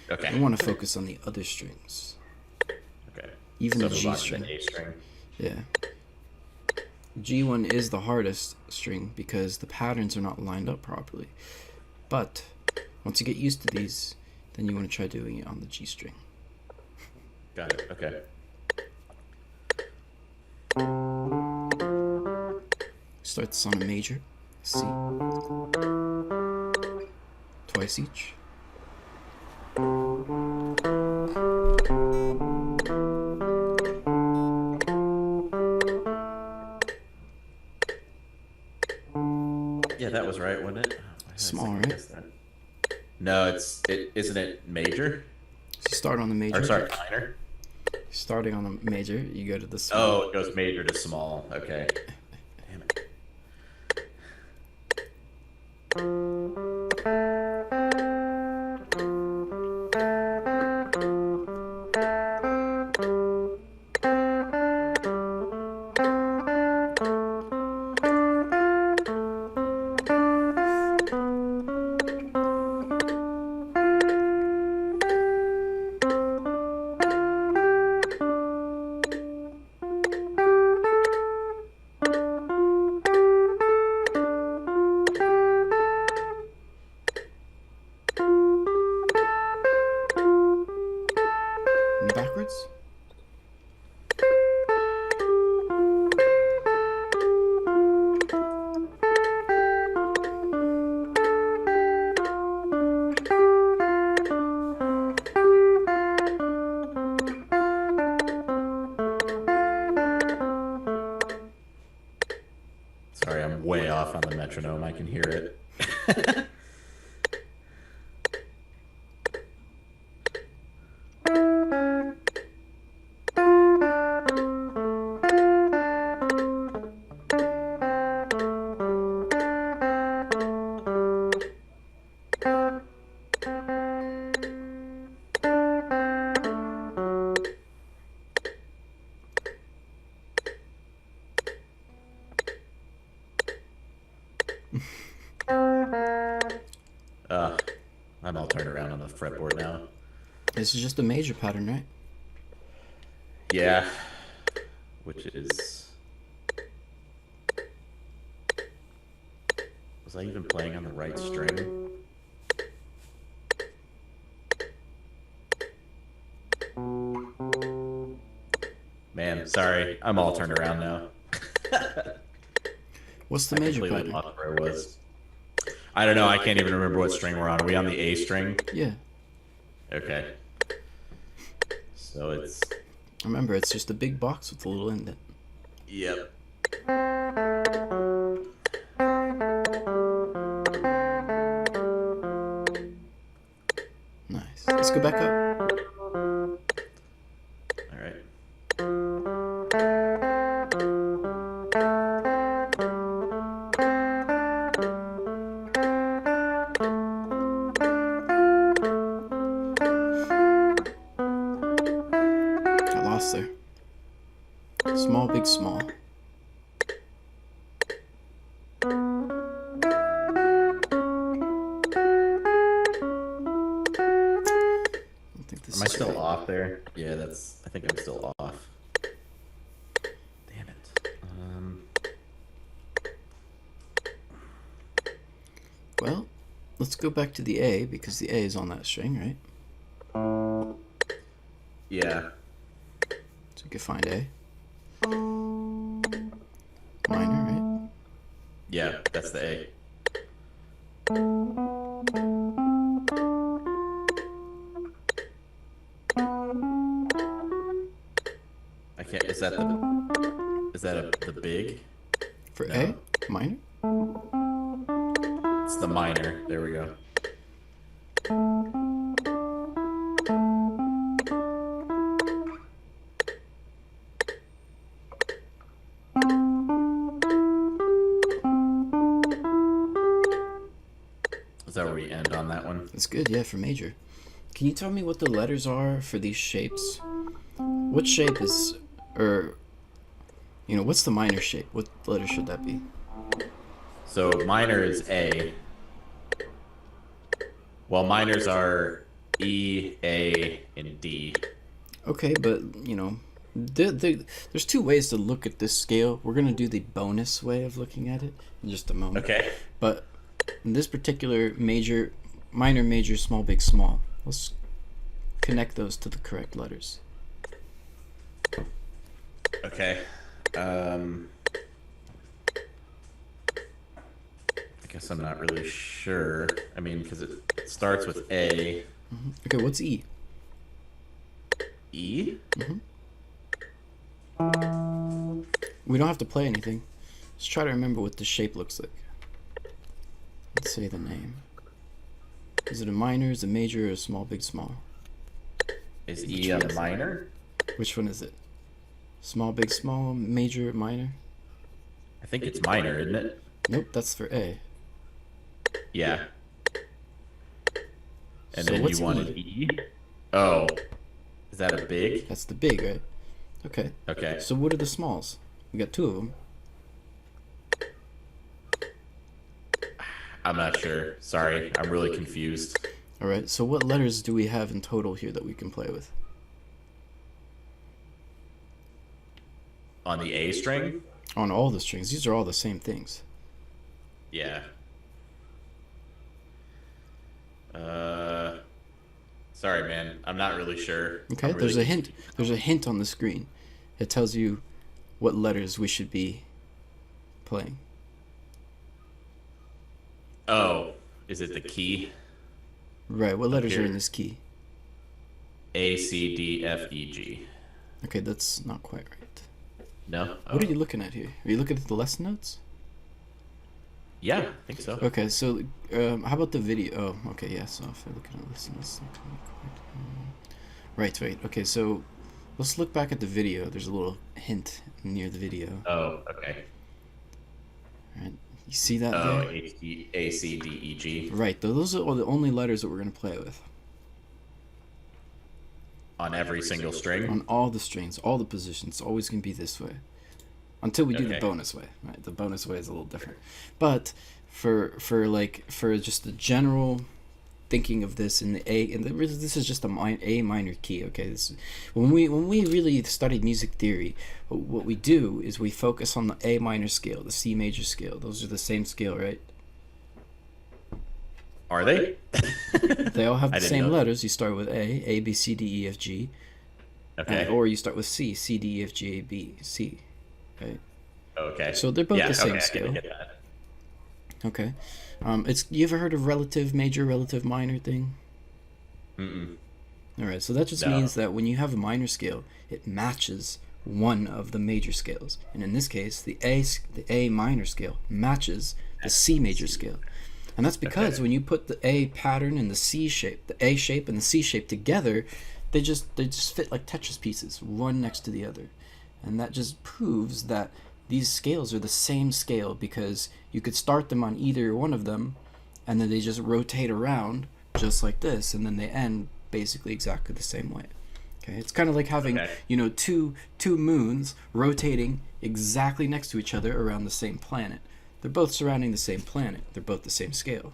Okay. I want to focus on the other strings. Okay. Even So the move G on to string. the A string. Yeah. G1 is the hardest string because the patterns are not lined up properly. But once you get used to these, then you want to try doing it on the G string. Got it. Okay. Start this on a major, C. Twice each. Yeah, that was right, wasn't it? Why did I Small, second right? guess that? No, isn't it major? So you start on the major. Or sorry, minor. Starting on the major, you go to the small. Oh, it goes major to small. Okay. Damn it. And backwards. Sorry, I'm way off on the metronome. I can hear it. I'm all turned around on the fretboard now. This is just a major pattern, right? Yeah. Which is... Was I even playing on the right string? Sorry, I'm all turned around now. What's the I major completely pattern? lost where it was. I don't know. I can't even remember what string we're on. Are we on the A string? Yeah. Okay. So it's. Remember, it's just a big box with a little indent. Yep. Nice. Let's go back up. All right. I lost there. Small, big, small. I think this Am I is still right. off there? Yeah, that's. I think I'm still off. Damn it. Well, let's go back to the A because the A is on that string, right? Yeah. So we can find A. Minor, right? Yeah, that's the A. I can't. Is that the? Is that the big? For No. A? Minor? It's the minor. There we go. Is that where we end on that one? That's good, yeah, for major. Can you tell me what the letters are for these shapes? What shape is, or, what's the minor shape? What letter should that be? So minor is A. Well, minors are E, A, and D. Okay, but, there's two ways to look at this scale. We're going to do the bonus way of looking at it in just a moment. Okay. But in this particular minor, major, small, big, small, let's connect those to the correct letters. Okay. I guess I'm not really sure. I mean, because it starts with A. Okay, what's E? E? We don't have to play anything. Just try to remember what the shape looks like. Let's say the name. Is it a minor, is it a major, or a small, big, small? Is E a minor? Which one is it? Small, big, small, major, minor? I think it's minor, isn't it? Nope, that's for A. Yeah. And So then what's you wanted E? Oh. Is that a big? That's the big, right? Okay. Okay. So what are the smalls? We got two of them. I'm not sure. Sorry. I'm really confused. All right. So what letters do we have in total here that we can play with? On the A string? On all the strings. These are all the same things. Yeah. Sorry, man. I'm not really sure. Okay. I'm There's really a hint. There's a hint on the screen. It tells you what letters we should be playing. Oh, is it the key? Right. What letters are here. in this key? A, C, D, F, E, G. Okay, that's not quite right. No? Oh. What are you looking at here? Are you looking at the lesson notes? Yeah, I think so. Okay, so how about the video? Oh, okay, yeah. So if I look at the lessons, right. Okay, so let's look back at the video. There's a little hint near the video. Oh, okay. Right, you see that Oh, there? A, C, D, E, G. Right. Those are the only letters that we're gonna play with On every single string? on all the strings, all the positions. It's always gonna be this way. Until we do the Okay. bonus way, right? The bonus way is a little different, but for just the general thinking of this in the A, and this is just A minor key. Okay, when we really studied music theory, what we do is we focus on the A minor scale, the C major scale. Those are the same scale, right? Are they? They all have I the didn't same know. letters. You start with A, B, C, D, E, F, G. Okay. or you start with C, C, D, E, F, G, A, B, C, right? Okay. So they're both Yeah. the same Okay. I scale. get that. Okay. It's you ever heard of relative major, relative minor thing? Mm-mm. All right. So that just No. means that when you have a minor scale, it matches one of the major scales, and in this case, the A minor scale matches the C major scale. And that's because Okay. when you put the A pattern and the C shape, the A shape and the C shape together, they just fit like Tetris pieces, one next to the other. And that just proves that these scales are the same scale because you could start them on either one of them and then they just rotate around just like this and then they end basically exactly the same way. Okay? It's kind of like having, Okay. two moons rotating exactly next to each other around the same planet. They're both surrounding the same planet. They're both the same scale.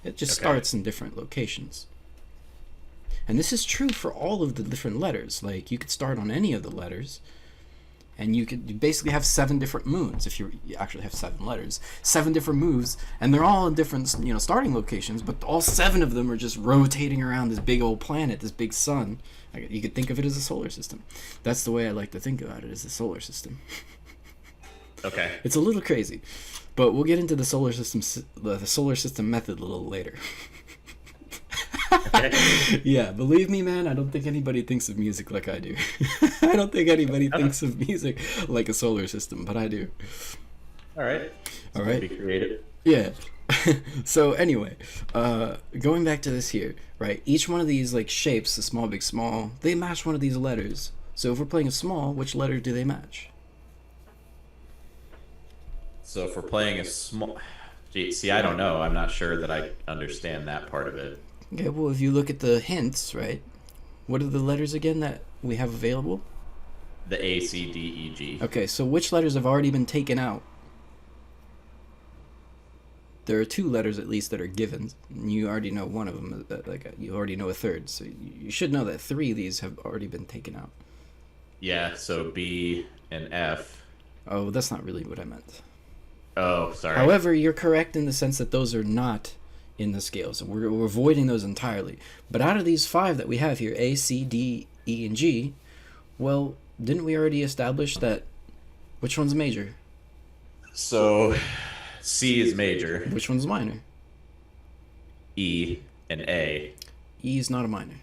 It just Okay. starts in different locations. And this is true for all of the different letters. Like, you could start on any of the letters, and you basically have 7 different moons. If you actually have 7 letters, 7 different moves, and they're all in different, starting locations, but all 7 of them are just rotating around this big old planet, this big sun. You could think of it as a solar system. That's the way I like to think about it, as a solar system. Okay. It's a little crazy, but we'll get into the solar system method a little later. Okay. Yeah, believe me, man, I don't think anybody thinks of music like I do. I don't think anybody thinks of music like a solar system, but I do. All right. All right. Be creative. Yeah. So anyway, going back to this here, right? Each one of these like shapes, the small, big, small, they match one of these letters. So if we're playing a small, which letter do they match? So if we're playing a small, gee, see, I don't know. I'm not sure that I understand that part of it. Okay, well, if you look at the hints, right? What are the letters again that we have available? The A, C, D, E, G. Okay, so which letters have already been taken out? There are 2 letters at least that are given. You already know one of them. You already know a third. So you should know that 3 of these have already been taken out. Yeah. So B and F. Oh, that's not really what I meant. Oh, sorry. However, you're correct in the sense that those are not in the scale. So we're avoiding those entirely. But out of these 5 that we have here, A, C, D, E, and G, well, didn't we already establish that which one's major? So C is major. Which one's minor? E and A. E is not a minor.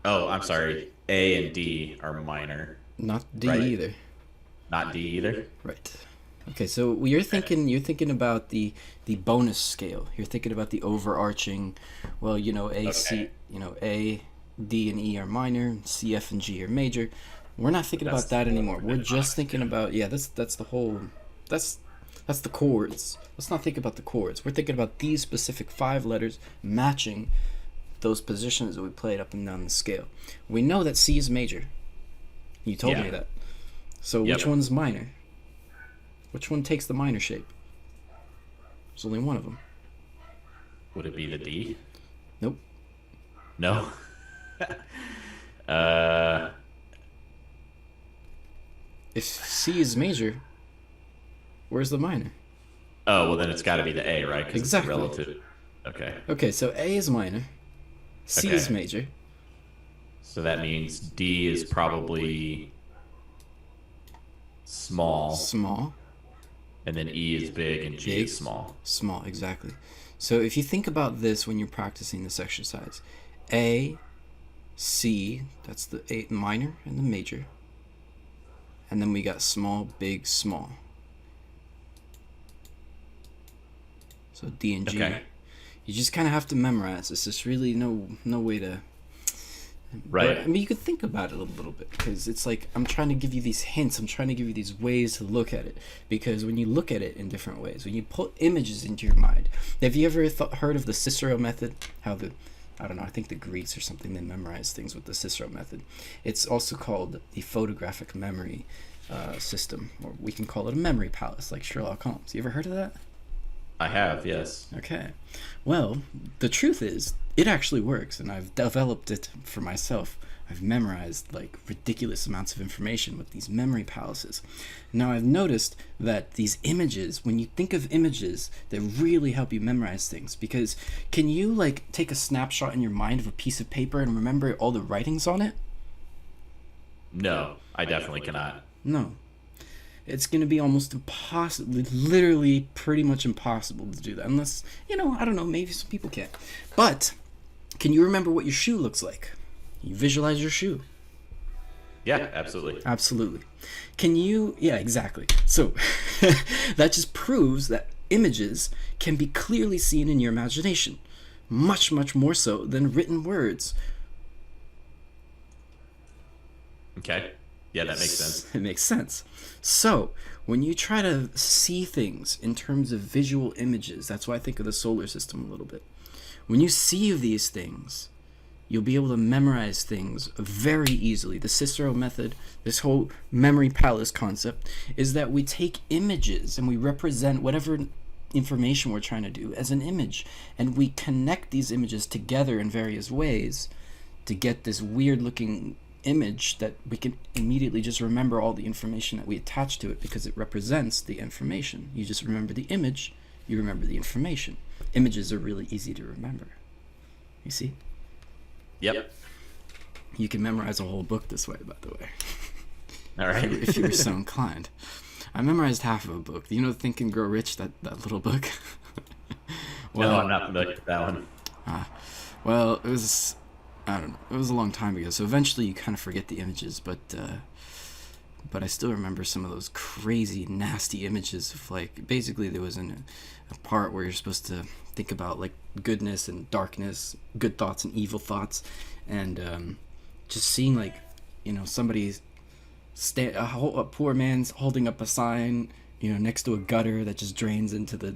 Oh, I'm sorry. A and D are minor. Not D Right. either. Not D either. Right. Okay, so you're thinking about the bonus scale. You're thinking about the overarching, well, A, C, A, D, and E are minor, C, F, and G are major. We're not thinking That's about that the anymore. whole We're just pentatonic, thinking yeah. about that's the whole that's the chords. Let's not think about the chords. We're thinking about these specific 5 letters matching those positions that we played up and down the scale. We know that C is major. You told Yeah. me that. So Yep. which one's minor? Which one takes the minor shape? There's only one of them. Would it be the D? Nope. No. uh, If C is major, where's the minor? oh, well, then it's got to be the A, right? 'Cause Exactly. It's relative. Okay. Okay, so A is minor, C is Okay. major. So that means D is probably small, Small, and then E is big, and G Big. is small. small, exactly. So if you think about this when you're practicing this exercise, A, C, that's the A minor and the major. And then we got small, big, small. So D and G. Okay. You just kind of have to memorize this. There's really no way to. Right. But, I mean, you could think about it a little bit because it's like I'm trying to give you these hints. I'm trying to give you these ways to look at it because when you look at it in different ways, when you put images into your mind, have you ever heard of the Cicero method? I don't know. I think the Greeks or something they memorize things with the Cicero method. It's also called the photographic memory system, or we can call it a memory palace, like Sherlock Holmes. You ever heard of that? I have, yes. Okay. Well, the truth is, it actually works, and I've developed it for myself. I've memorized like ridiculous amounts of information with these memory palaces. Now, I've noticed that these images, when you think of images, they really help you memorize things. Because can you like take a snapshot in your mind of a piece of paper and remember all the writings on it? No, I definitely cannot. No. It's going to be almost impossible, literally pretty much impossible to do that. Unless, I don't know, maybe some people can. But can you remember what your shoe looks like? You visualize your shoe. Yeah, absolutely. Absolutely. Can you, yeah, exactly. So that just proves that images can be clearly seen in your imagination, much, much more so than written words. Okay. Yeah, that makes sense. It makes sense. So, when you try to see things in terms of visual images, that's why I think of the solar system a little bit. When you see these things, you'll be able to memorize things very easily. The Cicero method, this whole memory palace concept, is that we take images and we represent whatever information we're trying to do as an image, and we connect these images together in various ways to get this weird looking image that we can immediately just remember all the information that we attach to it because it represents the information. You just remember the image, you remember the information. Images are really easy to remember. You see? Yep. You can memorize a whole book this way, by the way. All right. If you were so inclined. I memorized half of a book. You know Think and Grow Rich, that little book? No, I'm not familiar with that one. Well, it was, I don't know, it was a long time ago, so eventually you kind of forget the images, but I still remember some of those crazy, nasty images of, like, basically there was a part where you're supposed to think about, like, goodness and darkness, good thoughts and evil thoughts, and just seeing, like, somebody, a poor man's holding up a sign, next to a gutter that just drains into the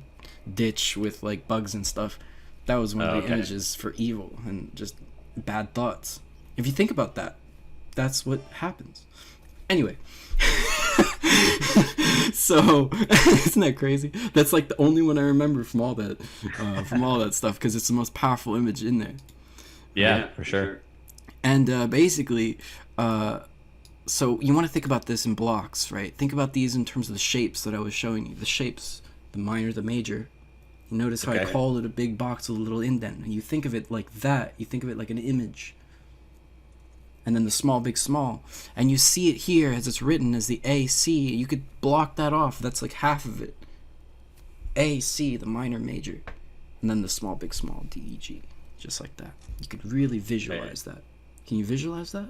ditch with, like, bugs and stuff. That was one of the images for evil and just bad thoughts. If you think about that, that's what happens. Anyway. So isn't that crazy? That's like the only one I remember from all that stuff, because it's the most powerful image in there. Yeah, right? For sure. And basically, so you want to think about this in blocks, right? Think about these in terms of the shapes that I was showing you. The shapes, the minor, the major. You notice how I called it a big box with a little indent, and you think of it like that. You think of it like an image. And then the small, big, small. And you see it here as it's written as the AC. You could block that off. That's like half of it. A, C, the minor, major. And then the small, big, small, D, E, G. Just like that. You could really visualize that. Can you visualize that?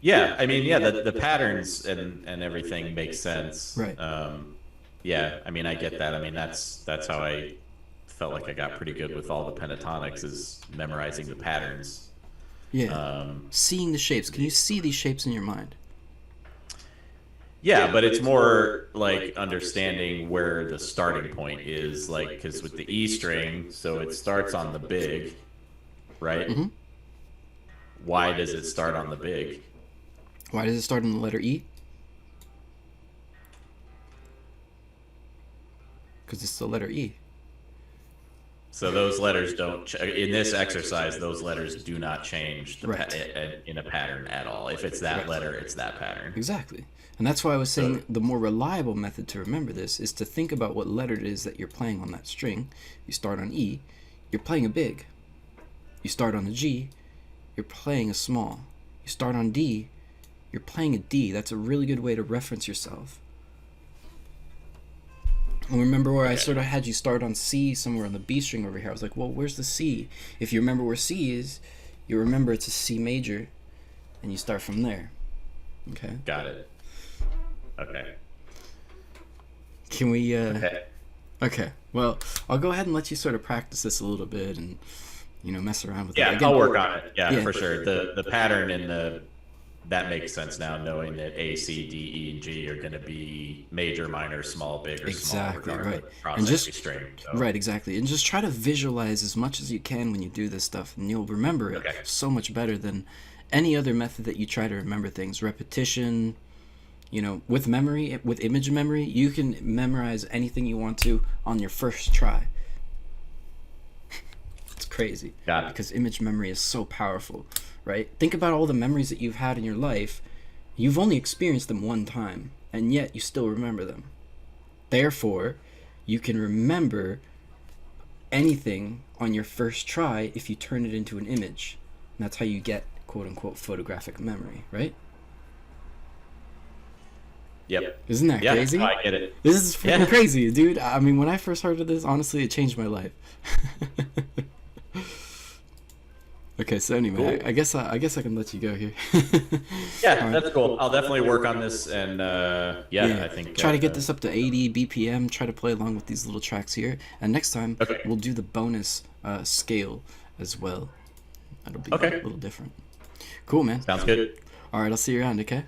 Yeah, I mean, the patterns and everything makes sense. Right. Yeah, I mean, I get that. I mean, that's how I felt like I got pretty good with all the pentatonics, is memorizing the patterns. Yeah. Seeing the shapes. Can you see these shapes in your mind? Yeah, but it's more like understanding where the starting point is, like, because with the E string, so it starts on the big, right? Mm-hmm. Why does it start on the big? Why does it start on the letter E? Because it's the letter E. So those letters don't, in this exercise, those letters do not change in a pattern at all. If it's that letter, it's that pattern. Exactly. And that's why I was saying the more reliable method to remember this is to think about what letter it is that you're playing on that string. You start on E, you're playing a big. You start on a G, you're playing a small. You start on D, you're playing a D. That's a really good way to reference yourself. And remember where I sort of had you start on C somewhere on the B string over here. I was like, well, where's the C? If you remember where C is, you remember it's a C major, and you start from there. Okay? Got it. Okay. Can we, Okay. Well, I'll go ahead and let you sort of practice this a little bit and, mess around with it. Yeah, I'll work on it. Yeah, for sure. The pattern and that makes sense now, knowing that A, C, D, E, and G are going to be major, minor, small, big, or small, regardless of and just string. So. Right, exactly. And just try to visualize as much as you can when you do this stuff, and you'll remember it so much better than any other method that you try to remember things. Repetition, with memory, with image memory, you can memorize anything you want to on your first try. It's crazy. Got it. Because image memory is so powerful. Right? Think about all the memories that you've had in your life. You've only experienced them one time, and yet you still remember them. Therefore, you can remember anything on your first try if you turn it into an image. And that's how you get, quote-unquote, photographic memory, right? Yep. Isn't that Yeah, crazy? no, I get it. This is freaking Yeah. crazy, dude. I mean, when I first heard of this, honestly, it changed my life. Okay, so anyway, Cool. I guess I can let you go here. Yeah, All right. that's cool. I'll definitely work on this, and yeah, Yeah, I think try to get this up to 80 BPM. Try to play along with these little tracks here, and next time okay. we'll do the bonus scale as well. That'll be a Okay. little different. Cool, man. Sounds good. All right, I'll see you around. Okay.